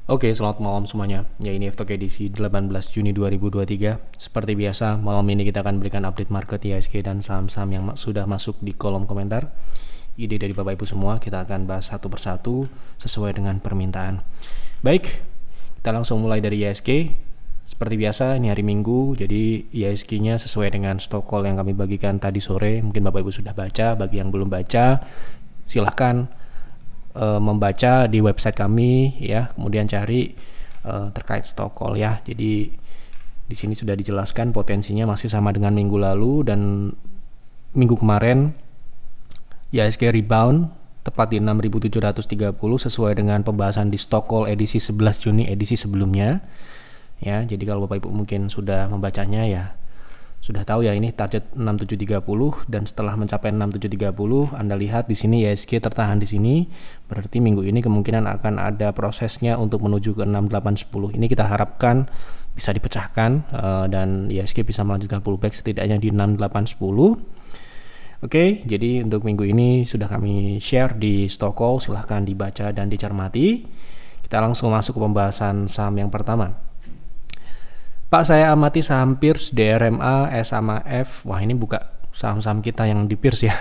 Oke, selamat malam semuanya. Ya, ini F-Talk edisi 18 Juni 2023. Seperti biasa, malam ini kita akan berikan update market IHSG dan saham-saham yang sudah masuk di kolom komentar. Ide dari Bapak Ibu semua, kita akan bahas satu persatu sesuai dengan permintaan. Baik, kita langsung mulai dari IHSG. Seperti biasa, ini hari Minggu, jadi IHSG-nya sesuai dengan stock call yang kami bagikan tadi sore. Mungkin Bapak Ibu sudah baca, bagi yang belum baca, silahkan membaca di website kami ya, kemudian cari terkait stock call ya. Jadi di sini sudah dijelaskan potensinya masih sama dengan minggu lalu dan minggu kemarin IHSG rebound tepat di 6.730 sesuai dengan pembahasan di stock call edisi 11 Juni edisi sebelumnya ya. Jadi kalau Bapak Ibu mungkin sudah membacanya ya sudah tahu ya, ini target 6730 dan setelah mencapai 6730 Anda lihat di sini IHSG tertahan di sini, berarti minggu ini kemungkinan akan ada prosesnya untuk menuju ke 6810. Ini kita harapkan bisa dipecahkan dan IHSG bisa melanjutkan pullback setidaknya di 6810. Oke, jadi untuk minggu ini sudah kami share di stock call, silahkan dibaca dan dicermati. Kita langsung masuk ke pembahasan saham yang pertama. Pak, saya amati saham Pierce, DRMA, SAMF. Wah, ini buka saham-saham kita yang di Pierce ya.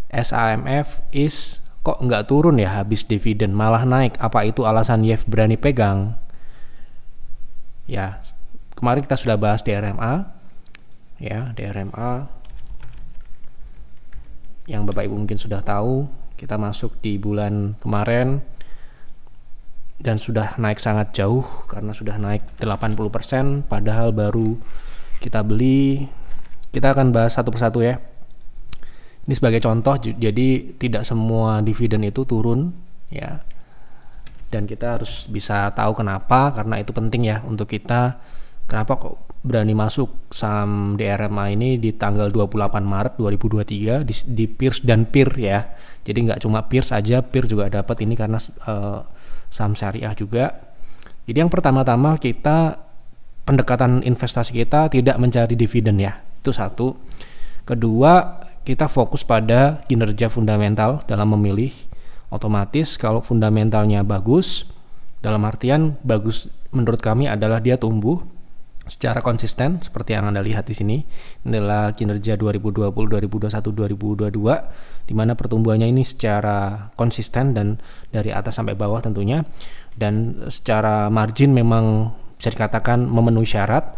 SAMF kok nggak turun ya habis dividen, malah naik. Apa itu alasan Yev berani pegang? Ya, kemarin kita sudah bahas DRMA. Ya, DRMA yang Bapak Ibu mungkin sudah tahu, kita masuk di bulan kemarin dan sudah naik sangat jauh karena sudah naik 80%, padahal baru kita beli. Kita akan bahas satu persatu ya. Ini sebagai contoh, jadi tidak semua dividen itu turun ya. Dan kita harus bisa tahu kenapa, karena itu penting ya untuk kita. Kenapa kok berani masuk saham DRMA ini di tanggal 28 Maret 2023 di Pierce dan PIR ya. Jadi nggak cuma Pierce aja, PIR juga dapat ini karena saham syariah juga. Jadi yang pertama-tama kita pendekatan investasi kita tidak mencari dividen ya, itu satu. Kedua, kita fokus pada kinerja fundamental dalam memilih. Otomatis kalau fundamentalnya bagus, dalam artian bagus menurut kami adalah dia tumbuh secara konsisten seperti yang Anda lihat di sini. Ini adalah kinerja 2020, 2021, 2022 di mana pertumbuhannya ini secara konsisten dan dari atas sampai bawah tentunya, dan secara margin memang bisa dikatakan memenuhi syarat.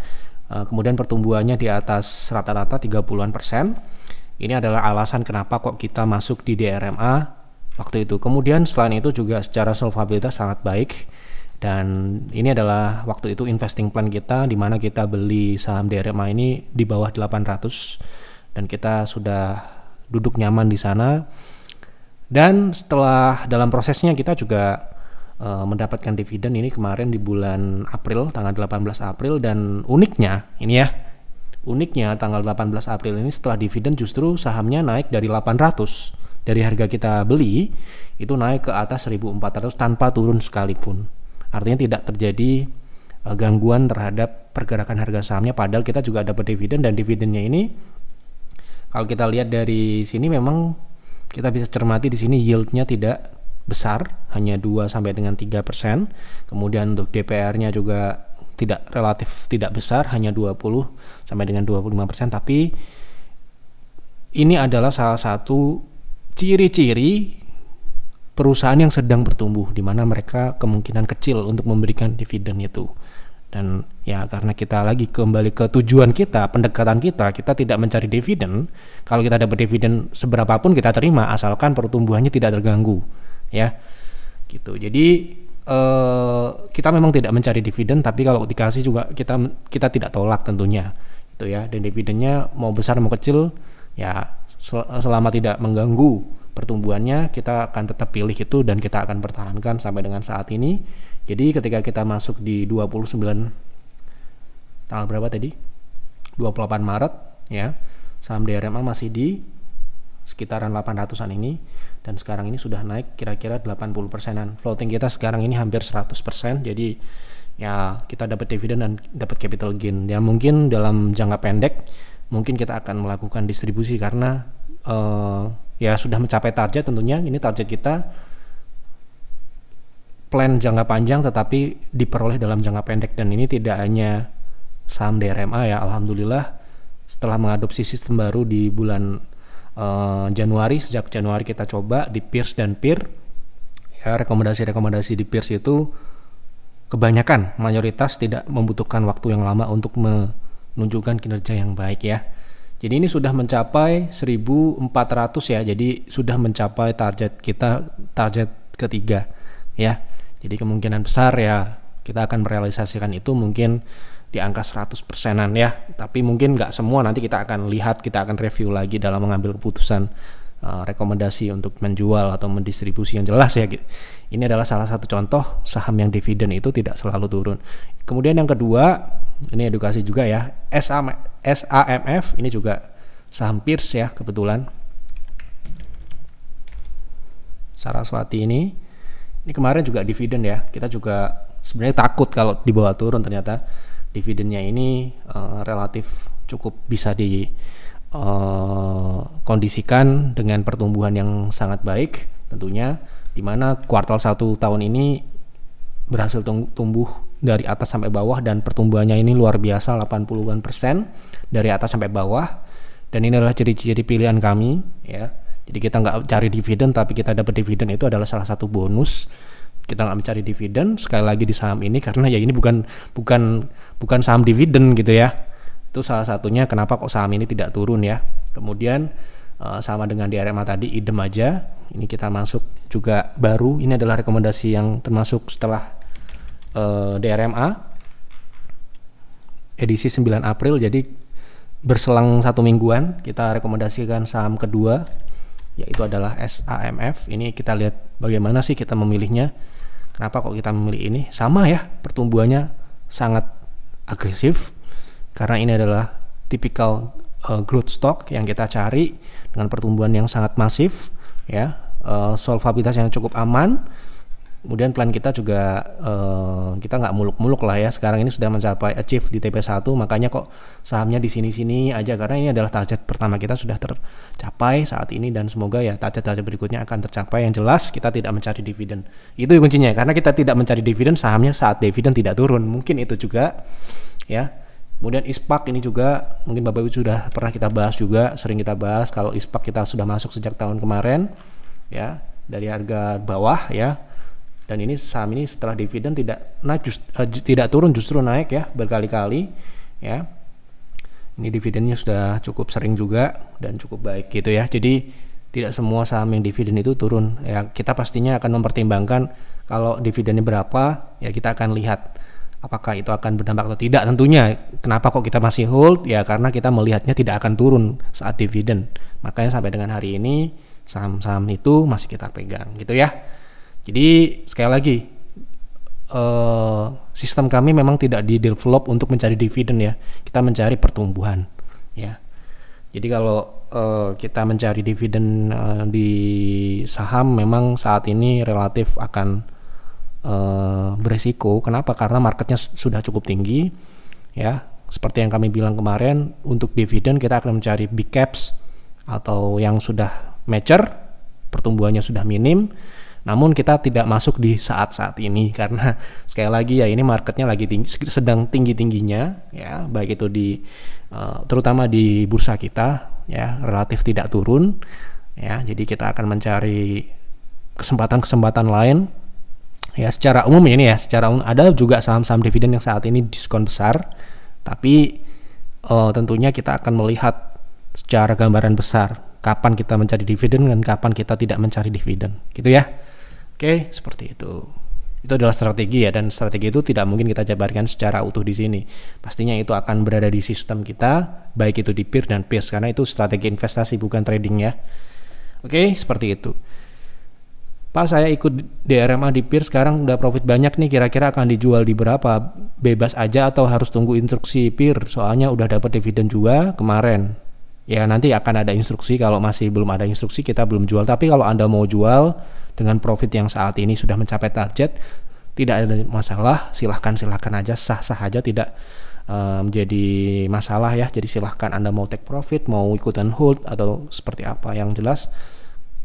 Kemudian pertumbuhannya di atas rata-rata 30-an%. Ini adalah alasan kenapa kok kita masuk di DRMA waktu itu. Kemudian selain itu juga secara solvabilitas sangat baik. Dan ini adalah waktu itu investing plan kita, di mana kita beli saham DRMA ini di bawah 800 dan kita sudah duduk nyaman di sana. Dan setelah dalam prosesnya kita juga mendapatkan dividen ini kemarin di bulan April, tanggal 18 April, dan uniknya ini ya, tanggal 18 April ini setelah dividen justru sahamnya naik dari 800 dari harga kita beli itu naik ke atas 1400 tanpa turun sekalipun. Artinya tidak terjadi gangguan terhadap pergerakan harga sahamnya, padahal kita juga dapat dividen, dan dividennya ini kalau kita lihat dari sini memang kita bisa cermati di sini yieldnya tidak besar, hanya 2 sampai dengan 3%. Kemudian untuk DPR-nya juga relatif tidak besar, hanya 20 sampai dengan 25%, tapi ini adalah salah satu ciri-ciri perusahaan yang sedang bertumbuh, di mana mereka kemungkinan kecil untuk memberikan dividen itu. Dan ya karena kita lagi kembali ke tujuan kita, pendekatan kita tidak mencari dividen. Kalau kita dapat dividen seberapapun kita terima asalkan pertumbuhannya tidak terganggu ya. Gitu. Jadi kita memang tidak mencari dividen, tapi kalau dikasih juga kita tidak tolak tentunya. Itu ya. Dan dividennya mau besar mau kecil ya selama tidak mengganggu pertumbuhannya kita akan tetap pilih itu, dan kita akan pertahankan sampai dengan saat ini. Jadi ketika kita masuk di 29 tanggal berapa tadi? 28 Maret ya. Saham DRMA masih di sekitaran 800-an ini, dan sekarang ini sudah naik kira-kira 80%-an. Floating kita sekarang ini hampir 100%. Jadi ya kita dapat dividen dan dapat capital gain. Ya mungkin dalam jangka pendek mungkin kita akan melakukan distribusi karena ya sudah mencapai target tentunya. Ini target kita plan jangka panjang tetapi diperoleh dalam jangka pendek. Dan ini tidak hanya saham DRMA ya, alhamdulillah setelah mengadopsi sistem baru di bulan Januari, sejak Januari kita coba di Peers dan Peer ya, rekomendasi di Peers itu kebanyakan mayoritas tidak membutuhkan waktu yang lama untuk menunjukkan kinerja yang baik ya. Jadi ini sudah mencapai 1.400 ya, jadi sudah mencapai target kita, target ketiga ya. Jadi kemungkinan besar ya kita akan merealisasikan itu mungkin di angka 100%-an ya, tapi mungkin nggak semua, nanti kita akan lihat, kita akan review lagi dalam mengambil keputusan rekomendasi untuk menjual atau mendistribusi yang jelas ya. Ini adalah salah satu contoh saham yang dividen itu tidak selalu turun. Kemudian yang kedua, ini edukasi juga ya, SAMF ini juga saham Peers ya, kebetulan Saraswati ini kemarin juga dividen ya, kita juga sebenarnya takut kalau dibawa turun, ternyata dividennya ini relatif cukup bisa dikondisikan dengan pertumbuhan yang sangat baik tentunya, di mana kuartal 1 tahun ini berhasil tumbuh dari atas sampai bawah dan pertumbuhannya ini luar biasa, 80% dari atas sampai bawah. Dan ini adalah ciri-ciri pilihan kami ya. Jadi kita nggak cari dividen tapi kita dapat dividen, itu adalah salah satu bonus. Kita nggak mencari dividen sekali lagi di saham ini karena ya ini bukan saham dividen gitu ya. Itu salah satunya kenapa kok saham ini tidak turun ya. Kemudian sama dengan di DRMA tadi, idem aja. Ini kita masuk juga baru. Ini adalah rekomendasi yang termasuk setelah DRMA edisi 9 April. Jadi berselang 1 mingguan kita rekomendasikan saham kedua, yaitu adalah SAMF. Ini kita lihat bagaimana sih kita memilihnya. Kenapa kok kita memilih ini? Sama ya, pertumbuhannya sangat agresif karena ini adalah tipikal growth stock yang kita cari dengan pertumbuhan yang sangat masif ya, solvabilitas yang cukup aman. Kemudian plan kita juga kita nggak muluk-muluk lah ya. Sekarang ini sudah mencapai achieve di TP1, makanya kok sahamnya di sini-sini aja, karena ini adalah target pertama kita sudah tercapai saat ini, dan semoga ya target-target berikutnya akan tercapai. Yang jelas kita tidak mencari dividen. Itu kuncinya, karena kita tidak mencari dividen, sahamnya saat dividen tidak turun. Mungkin itu juga ya. Kemudian ISPAK ini juga mungkin Bapak Ibu sudah pernah kita bahas juga, sering kita bahas kalau ISPAK kita sudah masuk sejak tahun kemarin ya, dari harga bawah ya. Dan ini saham ini setelah dividen tidak naik, tidak turun, justru naik ya berkali-kali ya. Ini dividennya sudah cukup sering juga dan cukup baik gitu ya. Jadi tidak semua saham yang dividen itu turun ya. Kita pastinya akan mempertimbangkan kalau dividennya berapa ya, kita akan lihat apakah itu akan berdampak atau tidak tentunya. Kenapa kok kita masih hold ya, karena kita melihatnya tidak akan turun saat dividen. Makanya sampai dengan hari ini saham-saham itu masih kita pegang gitu ya. Jadi sekali lagi sistem kami memang tidak di-develop untuk mencari dividen ya. Kita mencari pertumbuhan ya. Jadi kalau kita mencari dividen di saham memang saat ini relatif akan beresiko. Kenapa? Karena marketnya sudah cukup tinggi ya. Seperti yang kami bilang kemarin, untuk dividen kita akan mencari big caps atau yang sudah mature, pertumbuhannya sudah minim. Namun kita tidak masuk di saat-saat ini karena sekali lagi ya, ini marketnya lagi sedang tinggi-tingginya ya, baik itu di terutama di bursa kita ya, relatif tidak turun ya. Jadi kita akan mencari kesempatan-kesempatan lain ya. Secara umum ini ya, secara umum ada juga saham-saham dividen yang saat ini diskon besar, tapi tentunya kita akan melihat secara gambaran besar kapan kita mencari dividen dan kapan kita tidak mencari dividen gitu ya. Oke, seperti itu. Itu adalah strategi ya, dan strategi itu tidak mungkin kita jabarkan secara utuh di sini. Pastinya itu akan berada di sistem kita, baik itu di Peer dan Peers, karena itu strategi investasi bukan trading ya. Oke, seperti itu. Pak, saya ikut DRMA di Peer sekarang udah profit banyak nih, kira-kira akan dijual di berapa? Bebas aja atau harus tunggu instruksi Peer? Soalnya udah dapat dividen juga kemarin. Ya nanti akan ada instruksi, kalau masih belum ada instruksi kita belum jual. Tapi kalau Anda mau jual dengan profit yang saat ini sudah mencapai target, tidak ada masalah, silahkan aja, sah-sah aja, tidak menjadi masalah ya. Jadi silahkan Anda mau take profit, mau ikutan hold atau seperti apa. Yang jelas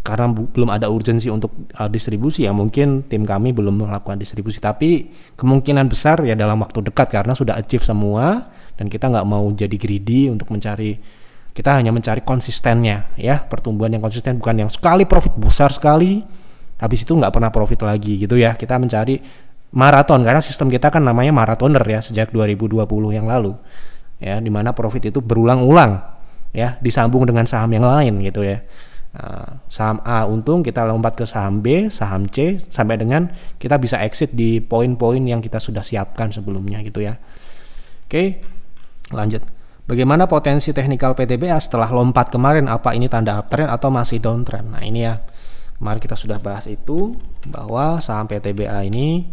karena belum ada urgensi untuk distribusi ya, mungkin tim kami belum melakukan distribusi, tapi kemungkinan besar ya dalam waktu dekat karena sudah achieve semua dan kita nggak mau jadi greedy untuk mencari, kita hanya mencari konsistennya ya, pertumbuhan yang konsisten, bukan yang sekali profit besar sekali habis itu nggak pernah profit lagi gitu ya. Kita mencari maraton karena sistem kita kan namanya maratoner ya sejak 2020 yang lalu ya, dimana profit itu berulang-ulang ya, disambung dengan saham yang lain gitu ya. Saham A untung, kita lompat ke saham B, saham C, sampai dengan kita bisa exit di poin-poin yang kita sudah siapkan sebelumnya gitu ya. Oke, lanjut. Bagaimana potensi teknikal PTBA setelah lompat kemarin? Apa ini tanda uptrend atau masih downtrend? Nah ini ya, kemarin kita sudah bahas itu, bahwa saham PTBA ini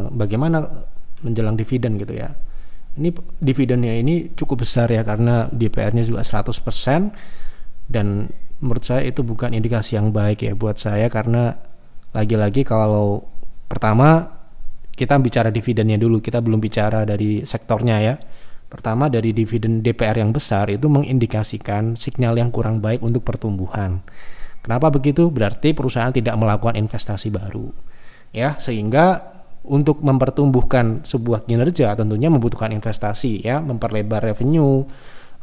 bagaimana menjelang dividen gitu ya. Ini dividennya ini cukup besar ya, karena DPR-nya juga 100%. Dan menurut saya itu bukan indikasi yang baik ya buat saya, karena lagi-lagi kalau pertama kita bicara dividennya dulu, kita belum bicara dari sektornya ya. Pertama dari dividen DPR yang besar itu mengindikasikan sinyal yang kurang baik untuk pertumbuhan. Kenapa begitu? Berarti perusahaan tidak melakukan investasi baru ya, sehingga untuk mempertumbuhkan sebuah kinerja tentunya membutuhkan investasi ya, memperlebar revenue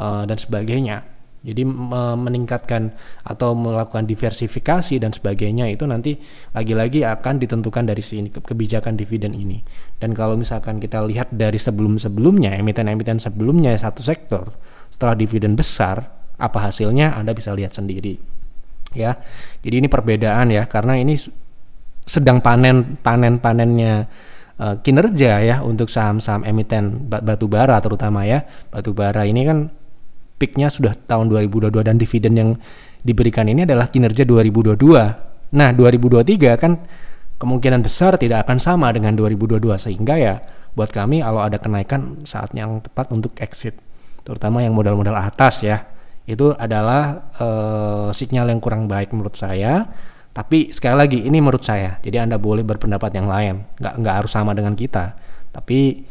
dan sebagainya. Jadi meningkatkan atau melakukan diversifikasi dan sebagainya itu nanti lagi-lagi akan ditentukan dari sini kebijakan dividen ini. Dan kalau misalkan kita lihat dari sebelum-sebelumnya, emiten-emiten sebelumnya satu sektor, setelah dividen besar, apa hasilnya Anda bisa lihat sendiri. Ya. Jadi ini perbedaan ya, karena ini sedang panennya kinerja ya untuk saham-saham emiten batubara terutama ya. Batubara ini kan peaknya sudah tahun 2022 dan dividen yang diberikan ini adalah kinerja 2022. Nah 2023 kan kemungkinan besar tidak akan sama dengan 2022, sehingga ya buat kami kalau ada kenaikan saatnya yang tepat untuk exit, terutama yang modal-modal atas ya. Itu adalah sinyal yang kurang baik menurut saya. Tapi sekali lagi ini menurut saya, jadi Anda boleh berpendapat yang lain, nggak harus sama dengan kita. Tapi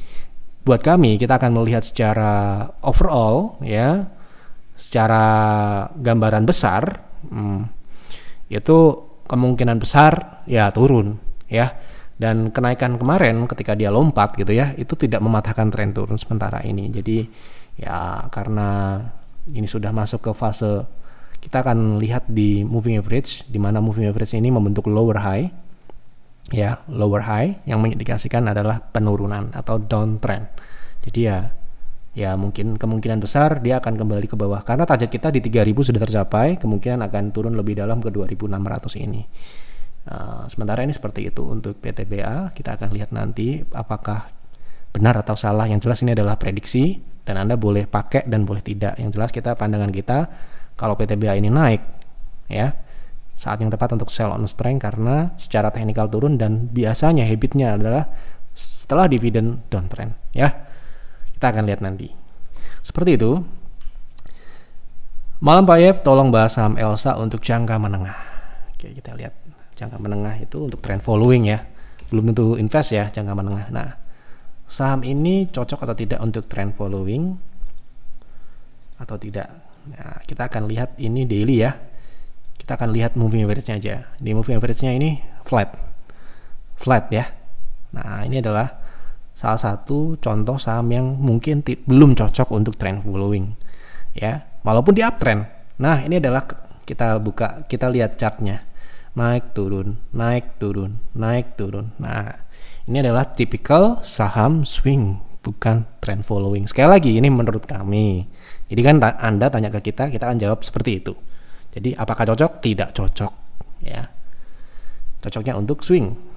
buat kami kita akan melihat secara overall ya, secara gambaran besar itu kemungkinan besar ya turun ya, dan kenaikan kemarin ketika dia lompat gitu ya itu tidak mematahkan tren turun sementara ini. Jadi ya karena ini sudah masuk ke fase, kita akan lihat di moving average, di mana moving average ini membentuk lower high ya, lower high yang mengindikasikan adalah penurunan atau downtrend. Jadi ya mungkin kemungkinan besar dia akan kembali ke bawah, karena target kita di 3000 sudah tercapai, kemungkinan akan turun lebih dalam ke 2600 ini. Sementara ini seperti itu untuk PTBA. Kita akan lihat nanti apakah benar atau salah. Yang jelas ini adalah prediksi dan Anda boleh pakai dan boleh tidak. Yang jelas kita, pandangan kita kalau PTBA ini naik ya, saat yang tepat untuk sell on strength karena secara teknikal turun dan biasanya habitnya adalah setelah dividen downtrend ya. Kita akan lihat nanti. Seperti itu. Malam Pak Yev, tolong bahas saham Elsa untuk jangka menengah. Oke, kita lihat jangka menengah itu untuk trend following ya. Belum tentu invest ya, jangka menengah. Nah, saham ini cocok atau tidak untuk trend following atau tidak? Nah, kita akan lihat ini daily ya. Kita akan lihat moving average-nya aja. Di moving average-nya ini flat ya. Nah, ini adalah salah satu contoh saham yang mungkin belum cocok untuk trend following ya, walaupun di uptrend. Nah ini adalah kita buka, kita lihat chartnya, naik turun, naik turun, naik turun. Nah ini adalah tipikal saham swing, bukan trend following. Sekali lagi ini menurut kami. Jadi kan Anda tanya ke kita akan jawab seperti itu. Jadi apakah cocok? Tidak cocok ya. Cocoknya untuk swing.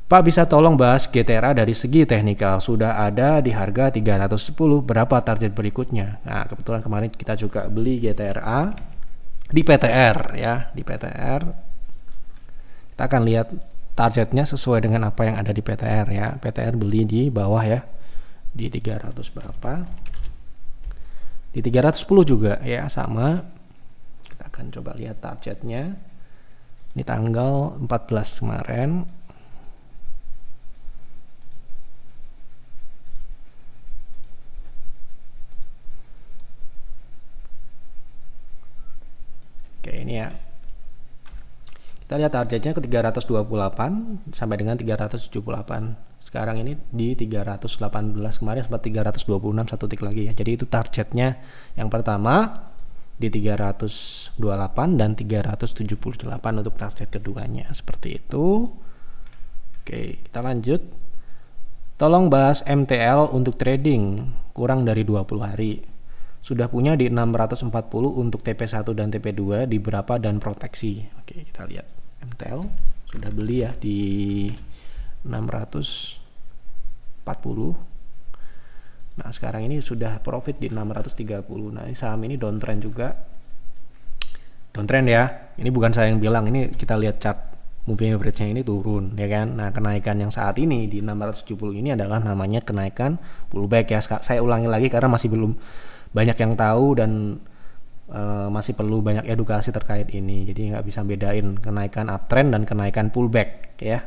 Pak, bisa tolong bahas GTRA dari segi teknikal, sudah ada di harga 310, berapa target berikutnya? Nah kebetulan kemarin kita juga beli GTRA di PTR ya, di PTR kita akan lihat targetnya sesuai dengan apa yang ada di PTR ya. PTR beli di bawah ya, di 300 berapa, di 310 juga ya, sama. Kita akan coba lihat targetnya, ini tanggal 14 kemarin. Ini ya. Kita lihat targetnya ke 328 sampai dengan 378. Sekarang ini di 318, kemarin sempat 326 satu titik lagi ya. Jadi itu targetnya yang pertama di 328 dan 378 untuk target keduanya, seperti itu. Oke, kita lanjut. Tolong bahas MTL untuk trading kurang dari 20 hari. Sudah punya di 640 untuk TP1 dan TP2 di berapa dan proteksi. Oke, kita lihat MTL sudah beli ya di 640. Nah, sekarang ini sudah profit di 630. Nah, ini saham ini downtrend juga. Downtrend ya. Ini bukan saya yang bilang, ini kita lihat chart moving average-nya ini turun ya kan. Nah, kenaikan yang saat ini di 670 ini adalah namanya kenaikan pullback ya. Saya ulangi lagi karena masih belum banyak yang tahu dan masih perlu banyak edukasi terkait ini. Jadi nggak bisa bedain kenaikan uptrend dan kenaikan pullback ya.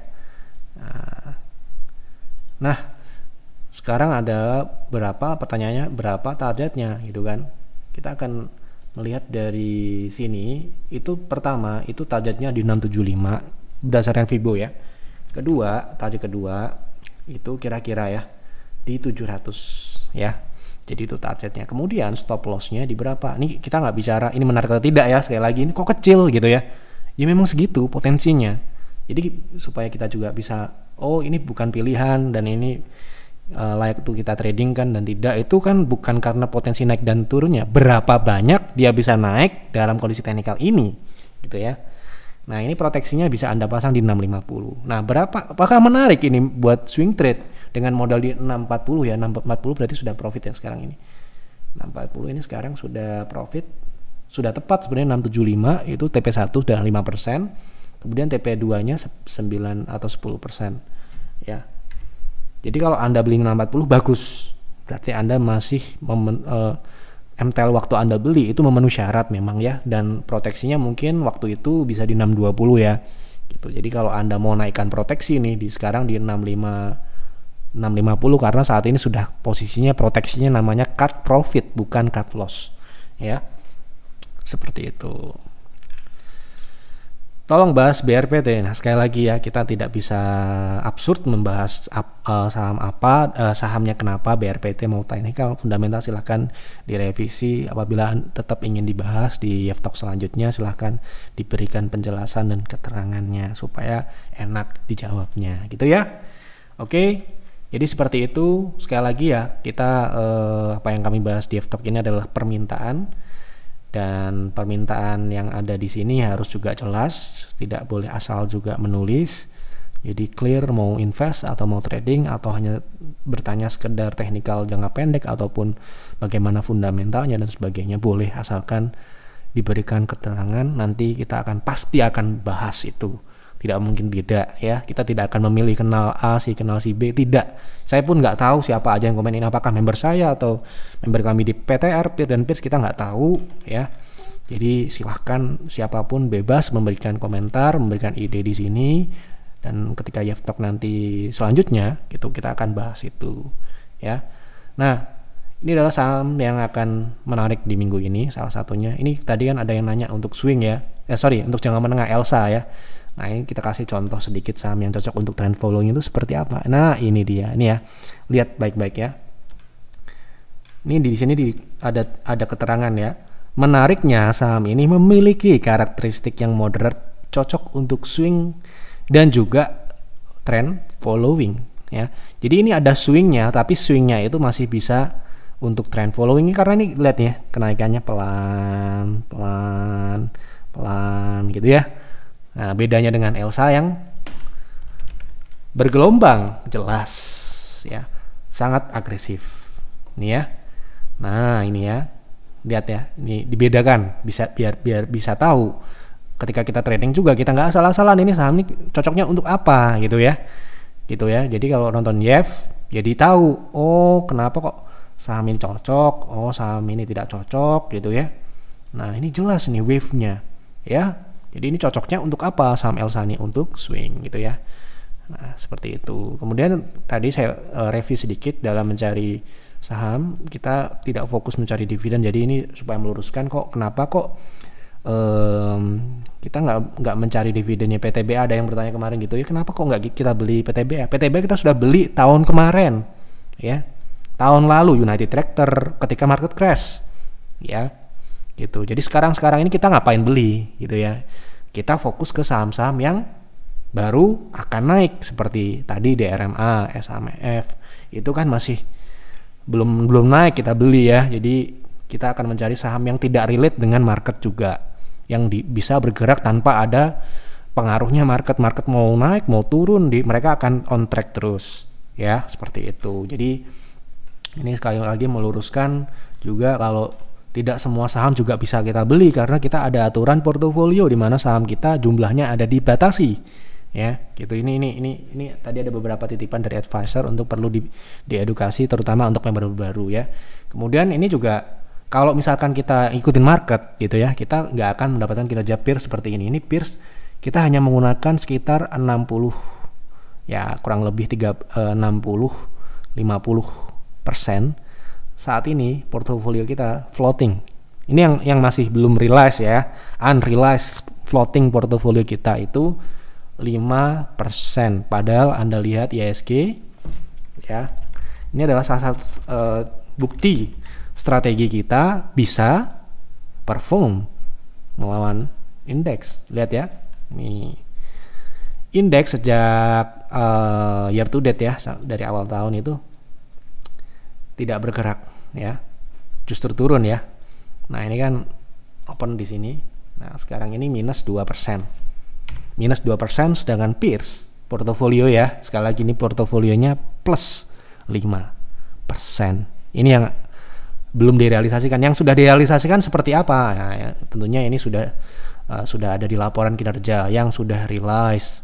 Nah, sekarang ada berapa, pertanyaannya berapa targetnya gitu kan. Kita akan melihat dari sini, itu pertama itu targetnya di 675 berdasarkan Fibo ya. Kedua, target kedua itu kira-kira ya di 700 ya. Jadi itu targetnya. Kemudian stop lossnya di berapa? Ini kita nggak bicara ini menarik atau tidak ya. Sekali lagi ini kok kecil gitu ya. Ya memang segitu potensinya. Jadi supaya kita juga bisa, oh ini bukan pilihan dan ini layak untuk kita trading kan dan tidak. Itu kan bukan karena potensi naik dan turunnya. Berapa banyak dia bisa naik dalam kondisi teknikal ini gitu ya. Nah, ini proteksinya bisa Anda pasang di 650. Nah, apakah menarik ini buat swing trade? Dengan modal di 640 ya, 640 berarti sudah profit ya sekarang ini. 640 ini sekarang sudah profit, sudah tepat sebenarnya 675 itu TP1 sudah 5%, kemudian TP2-nya 9 atau 10% ya. Jadi kalau Anda beli 640 bagus, berarti Anda masih MTL waktu Anda beli itu memenuhi syarat memang ya, dan proteksinya mungkin waktu itu bisa di 620 ya. Gitu. Jadi kalau Anda mau naikkan proteksi nih di sekarang di 650 karena saat ini sudah posisinya proteksinya namanya cut profit bukan cut loss ya. Seperti itu. Tolong bahas BRPT. Nah, sekali lagi ya, kita tidak bisa absurd membahas saham apa, sahamnya kenapa BRPT mau technical, fundamental silahkan direvisi. Apabila tetap ingin dibahas di Yev Talk selanjutnya, silahkan diberikan penjelasan dan keterangannya supaya enak dijawabnya gitu ya. Oke. Jadi seperti itu. Sekali lagi ya, kita apa yang kami bahas di Yev Talk ini adalah permintaan. Dan permintaan yang ada di sini harus juga jelas, tidak boleh asal juga menulis. Jadi clear mau invest atau mau trading atau hanya bertanya sekedar teknikal jangka pendek ataupun bagaimana fundamentalnya dan sebagainya, boleh asalkan diberikan keterangan. Nanti kita pasti akan bahas itu. Tidak mungkin tidak ya. Kita tidak akan memilih kenal A, kenal si B, tidak. Saya pun nggak tahu siapa aja yang komen ini, apakah member saya atau member kami di PTR, Peer dan Pitch, kita nggak tahu ya. Jadi silahkan siapapun bebas memberikan komentar, memberikan ide di sini, dan ketika Yev Talk nanti selanjutnya gitu kita akan bahas itu ya. Nah, ini adalah saham yang akan menarik di minggu ini salah satunya. Ini tadi kan ada yang nanya untuk swing ya. Untuk jangka menengah Elsa ya. Nah, ini kita kasih contoh sedikit saham yang cocok untuk trend following itu seperti apa. Nah, ini dia. Ini ya. Lihat baik-baik ya. Ini di sini ada keterangan ya. Menariknya saham ini memiliki karakteristik yang moderate, cocok untuk swing dan juga trend following ya. Jadi ini ada swingnya, tapi swingnya itu masih bisa untuk trend following karena ini lihat ya, kenaikannya pelan gitu ya. Nah, bedanya dengan Elsa yang bergelombang jelas ya, sangat agresif. Nih ya. Nah, ini ya. Lihat ya, ini dibedakan biar bisa tahu ketika kita trading juga kita nggak asal-asalan ini saham ini cocoknya untuk apa gitu ya. Gitu ya. Jadi kalau nonton Yev jadi tahu, oh kenapa kok saham ini cocok, oh saham ini tidak cocok gitu ya. Nah, ini jelas nih wave-nya ya. Jadi ini cocoknya untuk apa saham Elsa ini? Untuk swing gitu ya. Nah, seperti itu. Kemudian tadi saya review sedikit dalam mencari saham, kita tidak fokus mencari dividen. Jadi ini supaya meluruskan kenapa kita nggak mencari dividennya PTBA. Ada yang bertanya kemarin gitu ya, kenapa kok nggak kita beli PTBA? PTBA kita sudah beli tahun kemarin, ya, tahun lalu United Tractor ketika market crash, ya, gitu. Jadi sekarang ini kita ngapain beli, gitu ya? Kita fokus ke saham-saham yang baru akan naik seperti tadi DRMA, SAMF, itu kan masih belum naik kita beli ya. Jadi kita akan mencari saham yang tidak relate dengan market juga, yang bisa bergerak tanpa ada pengaruhnya market mau naik mau turun, mereka akan on track terus, ya, seperti itu. Jadi ini sekali lagi meluruskan juga kalau tidak semua saham juga bisa kita beli, karena kita ada aturan portofolio di mana saham kita jumlahnya ada dibatasi, ya, gitu. Ini tadi ada beberapa titipan dari advisor untuk perlu diedukasi, terutama untuk yang baru-baru, ya. Kemudian ini juga kalau misalkan kita ikutin market gitu ya, kita nggak akan mendapatkan kinerja peers seperti ini. Ini peers kita hanya menggunakan sekitar 60, ya, kurang lebih 50% saat ini portofolio kita floating. Ini yang masih belum realize ya, unrealized floating portofolio kita itu 5%. Padahal Anda lihat ISG, ya, ini adalah salah satu bukti strategi kita bisa perform melawan indeks. Lihat ya, ini indeks sejak year to date ya, dari awal tahun itu tidak bergerak, ya, justru turun ya. Nah ini kan open di sini. Nah sekarang ini minus 2%, sedangkan peers portofolio ya, sekali lagi ini portofolionya plus 5%. Ini yang belum direalisasikan. Yang sudah direalisasikan seperti apa? Nah, ya, tentunya ini sudah ada di laporan kinerja yang sudah realize,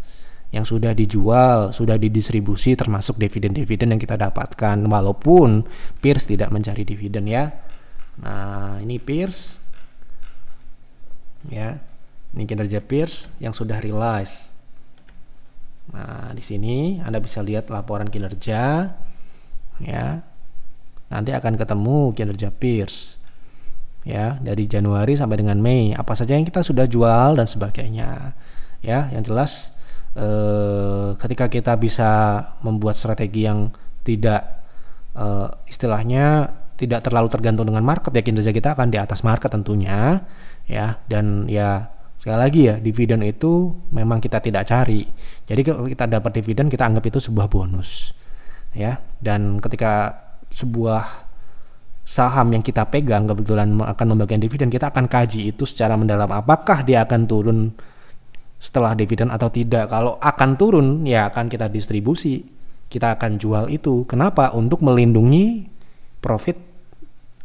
yang sudah dijual, sudah didistribusi, termasuk dividen-dividen yang kita dapatkan, walaupun peers tidak mencari dividen ya. Nah ini peers, ya, ini kinerja peers yang sudah realize. Nah di sini Anda bisa lihat laporan kinerja, ya. Nanti akan ketemu kinerja peers, ya, dari Januari sampai dengan Mei, apa saja yang kita sudah jual dan sebagainya, ya. Yang jelas ketika kita bisa membuat strategi yang tidak istilahnya tidak terlalu tergantung dengan market, ya, kinerja kita akan di atas market tentunya, ya. Dan ya sekali lagi ya, dividen itu memang kita tidak cari. Jadi kalau kita dapat dividen, kita anggap itu sebuah bonus, ya. Dan ketika sebuah saham yang kita pegang kebetulan akan membagikan dividen, kita akan kaji itu secara mendalam, apakah dia akan turun setelah dividen atau tidak. Kalau akan turun, ya akan kita distribusi, kita akan jual itu. Kenapa? Untuk melindungi profit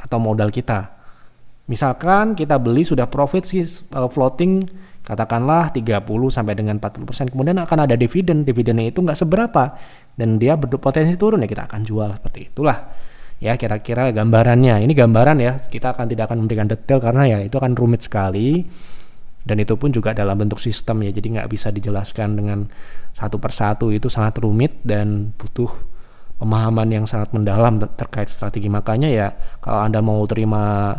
atau modal kita. Misalkan kita beli sudah profit sih floating katakanlah 30 sampai dengan 40%, kemudian akan ada dividennya itu nggak seberapa dan dia berpotensi turun, ya kita akan jual. Seperti itulah ya kira-kira gambarannya. Ini gambaran ya, kita tidak akan memberikan detail karena ya itu akan rumit sekali, dan itu pun juga dalam bentuk sistem ya, jadi nggak bisa dijelaskan dengan satu persatu, itu sangat rumit dan butuh pemahaman yang sangat mendalam terkait strategi. Makanya ya kalau Anda mau terima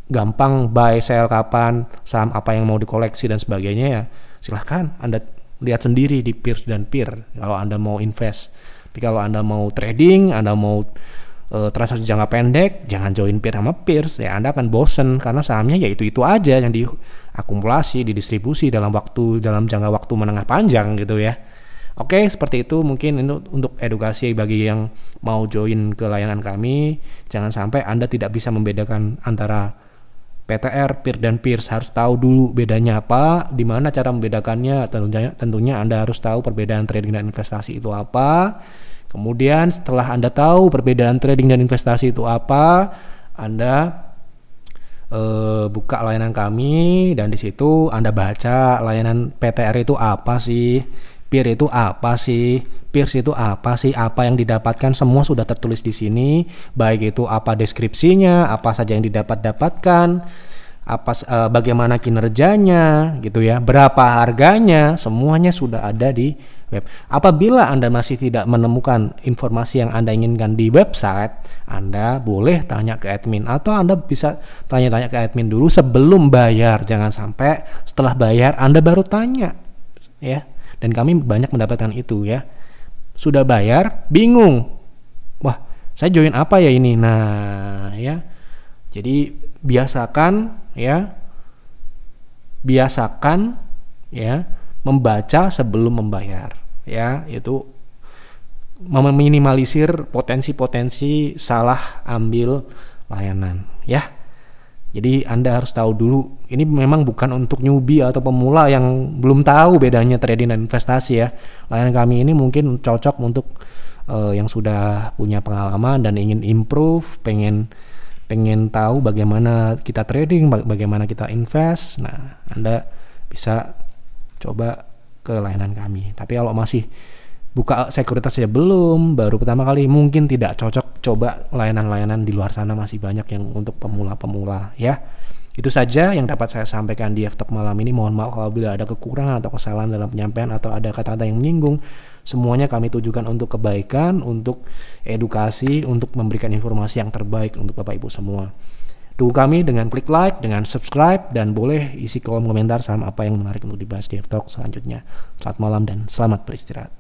gampang buy sell kapan, saham apa yang mau dikoleksi dan sebagainya, ya silahkan Anda lihat sendiri di peers dan peer kalau Anda mau invest. Tapi kalau Anda mau trading, Anda mau transaksi jangka pendek, jangan join peer sama peers, ya Anda akan bosen karena sahamnya ya itu aja yang diakumulasi, didistribusi dalam jangka waktu menengah panjang gitu ya. Oke, seperti itu mungkin untuk edukasi bagi yang mau join ke layanan kami. Jangan sampai Anda tidak bisa membedakan antara PTR, peer dan peers. Harus tahu dulu bedanya apa, di mana cara membedakannya. Tentunya Anda harus tahu perbedaan trading dan investasi itu apa. Kemudian setelah Anda tahu perbedaan trading dan investasi itu apa, Anda buka layanan kami dan di situ Anda baca layanan PTR itu apa sih, peer itu apa sih, peers itu apa sih, apa yang didapatkan, semua sudah tertulis di sini, baik itu apa deskripsinya, apa saja yang dapatkan, bagaimana kinerjanya gitu ya, berapa harganya, semuanya sudah ada di web. Apabila Anda masih tidak menemukan informasi yang Anda inginkan di website, Anda boleh tanya ke admin, atau Anda bisa tanya-tanya ke admin dulu sebelum bayar. Jangan sampai setelah bayar Anda baru tanya ya. Dan kami banyak mendapatkan itu ya. Sudah bayar, bingung. Wah, saya join apa ya ini? Nah, ya. Jadi biasakan ya membaca sebelum membayar ya, itu meminimalisir potensi-potensi salah ambil layanan ya. Jadi Anda harus tahu dulu, ini memang bukan untuk newbie atau pemula yang belum tahu bedanya trading dan investasi ya. Layanan kami ini mungkin cocok untuk yang sudah punya pengalaman dan ingin improve, pengen tahu bagaimana kita trading, bagaimana kita invest. Nah, Anda bisa coba ke layanan kami. Tapi kalau masih buka sekuritas saja belum, baru pertama kali, mungkin tidak cocok. Coba layanan-layanan di luar sana, masih banyak yang untuk pemula-pemula ya. Itu saja yang dapat saya sampaikan di F-Talk malam ini. Mohon maaf apabila ada kekurangan atau kesalahan dalam penyampaian atau ada kata-kata yang menyinggung. Semuanya kami tujukan untuk kebaikan, untuk edukasi, untuk memberikan informasi yang terbaik untuk Bapak Ibu semua. Dukung kami dengan klik like, dengan subscribe, dan boleh isi kolom komentar sama apa yang menarik untuk dibahas di F-Talk selanjutnya. Selamat malam dan selamat beristirahat.